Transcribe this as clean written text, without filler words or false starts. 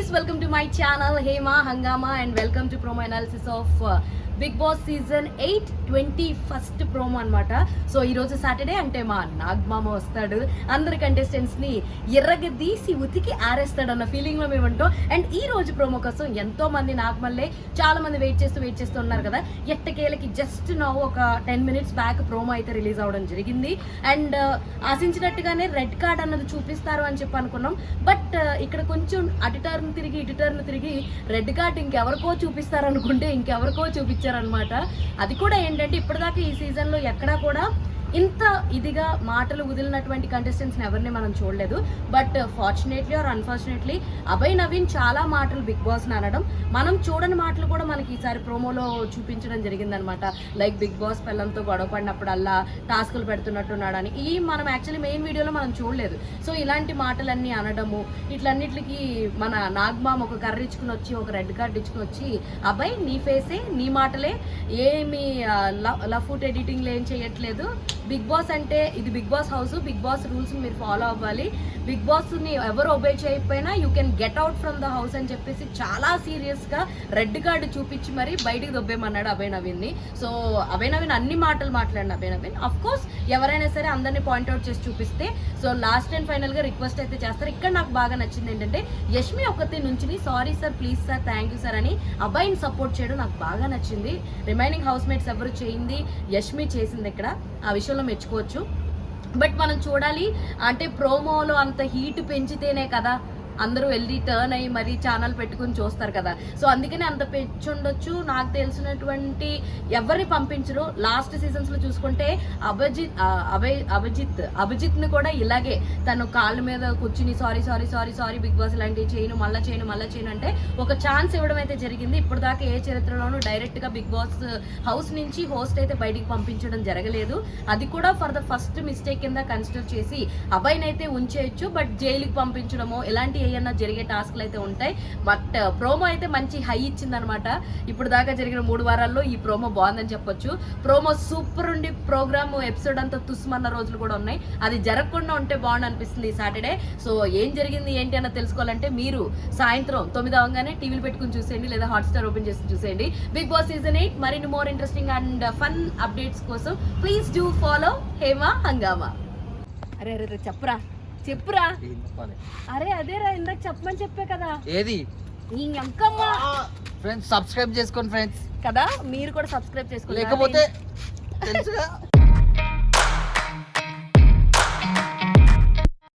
Please welcome to my channel Hema Hangama and welcome to promo analysis of Bigg Boss season 8 21st promo అన్నమాట. So ఈ రోజు Saturday అంటే మా నాగమామ వస్తాడు, అందరి కంటెస్టెంట్స్ ని ఎర్రగదీసి ఉతికి ఆరేస్తాడు అన్న ఫీలింగ్ లో మేము ఉంటాం. అండ్ ఈ రోజు ప్రోమో కోసం ఎంతో మంది నాగమల్లే చాలా మంది వెయిట్ చేస్తూ ఉన్నారు కదా. ఎట్టకేలకి జస్ట్ నౌ ఒక 10 minutes బ్యాక్ ప్రోమో అయితే రిలీజ్ అవడం జరిగింది. అండ్ ఆశించినట్టుగానే రెడ్ కార్డ్ అన్నది చూపిస్తారు అని చెప్పి అనుకున్నాం. బట్ ఇక్కడ కొంచెం అటు టర్న్ తిరిగి రెడ్ కార్డ్ ఇంకెవరికో చూపిస్తారు అనుకుంటే ఇంకెవరికో చూపించారనమాట. అది కూడా ఏంటంటే ఇప్పటిదాకా ఈ సీజన్లో ఎక్కడా కూడా ఇంత ఇదిగా మాటలు వదిలినటువంటి కంటెస్టెంట్స్ని ఎవరిని మనం చూడలేదు. But fortunately are unfortunately Abhay Naveen చాలా మాటలు బిగ్ బాస్ని అనడం, మనం చూడని మాటలు కూడా మనకి ఈసారి ప్రోమోలో చూపించడం జరిగిందనమాట. లైక్ బిగ్ బాస్ పిల్లలతో గొడవ పడినప్పుడల్లా టాస్కులు పెడుతున్నట్టున్నాడని. ఈ మనం యాక్చువల్లీ మెయిన్ వీడియోలో మనం చూడలేదు. సో ఇలాంటి మాటలన్నీ అనడము, ఇట్లన్నిటికి మన నాగమామ ఒక కర్ర ఇచ్చుకుని వచ్చి ఒక రెడ్ కార్డ్ ఇచ్చుకుని వచ్చి అభయ్ నీ ఫేసే నీ మాటలే ఏమి లఫ్ట్ ఎడిటింగ్లు ఏం చేయట్లేదు, బిగ్ బాస్ అంటే ఇది Bigg Boss house, Bigg Boss rules మీరు ఫాలో అవ్వాలి, బిగ్ బాస్ ని ఎవరు ఒబే చేయకపోయినా you can get out from the house అని చెప్పేసి చాలా సీరియస్ గా రెడ్ కార్డు చూపించి మరి బయటికి దొబ్బేమన్నాడు అభయ్ నవీన్ ని. సో అభయ్ నవీన్ అన్ని మాటలు మాట్లాడిన అభయ్ నవీన్ అఫ్ కోర్స్ ఎవరైనా సరే అందరినీ పాయింట్అవుట్ చేసి చూపిస్తే సో లాస్ట్ అండ్ ఫైనల్ గా రిక్వెస్ట్ అయితే చేస్తారు. ఇక్కడ నాకు బాగా నచ్చింది ఏంటంటే యష్మి ఒకటి నుంచి sorry sir, please sir, thank you sir అని అభయ్ని సపోర్ట్ చేయడం నాకు బాగా నచ్చింది. రిమైనింగ్ హౌస్ మేట్స్ ఎవరు చేయింది, యష్మి చేసింది. ఇక్కడ ఆ విషయంలో మెచ్చుకోవచ్చు. బట్ మనం చూడాలి అంటే ప్రోమోలో అంత హీట్ పెంచితేనే కదా అందరూ వెళ్ళి టర్న్ అయ్యి మరీ ఛానల్ పెట్టుకుని చూస్తారు కదా. సో అందుకనే అంత పెంచుండొచ్చు. నాకు తెలిసినటువంటి ఎవరిని పంపించరు. లాస్ట్ సీజన్స్లో చూసుకుంటే అభిజిత్ని కూడా ఇలాగే తను కాళ్ళ మీద కూర్చుని సారీ బిగ్ బాస్ ఇలాంటివి చేయను మళ్ళీ చేయను అంటే ఒక ఛాన్స్ ఇవ్వడం అయితే జరిగింది. ఇప్పుడు దాకా ఏ చరిత్రలోనూ డైరెక్ట్గా బిగ్ బాస్ హౌస్ నుంచి హోస్ట్ అయితే బయటికి పంపించడం జరగలేదు. అది కూడా ఫర్ ద ఫస్ట్ మిస్టేక్ కింద కన్సిడర్ చేసి అబ్బాయిని అయితే ఉంచేయచ్చు. బట్ జైలుకి పంపించడమో ఇలాంటి ఏమన్నా జరిగే టాస్క్లు అయితే ఉంటాయి. బట్ ప్రోమో అయితే మంచి హై ఇచ్చిందనమాట. ఇప్పుడు దాకా జరిగిన 3 వారాల్లో ఈ ప్రోమో బాగుందని చెప్పొచ్చు. ప్రోమో సూపర్ ఉండి ప్రోగ్రామ్ ఎపిసోడ్ అంతా తుస్మన్న రోజులు కూడా ఉన్నాయి. అది జరగకుండా ఉంటే బాగుంది అనిపిస్తుంది ఈ సాటర్డే. సో ఏం జరిగింది ఏంటి అన్న తెలుసుకోవాలంటే మీరు సాయంత్రం 9 అవగానే టీవీలు పెట్టుకుని చూసేయండి, లేదా హాట్స్టార్ ఓపెన్ చేసి చూసేయండి. బిగ్ బాస్ సీజన్ 8 మరిన్ని more interesting and fun updates కోసం ప్లీజ్ డూ ఫాలో హేమా హంగామా. అరే చెప్పురా అరే అదేరా ఇందాక చెప్పమని చెప్పే కదా. ఏది ఫ్రెండ్స్ సబ్స్క్రైబ్ చేసుకోండి ఫ్రెండ్స్ కదా, మీరు కూడా సబ్స్క్రైబ్ చేసుకోండి. లేకపోతే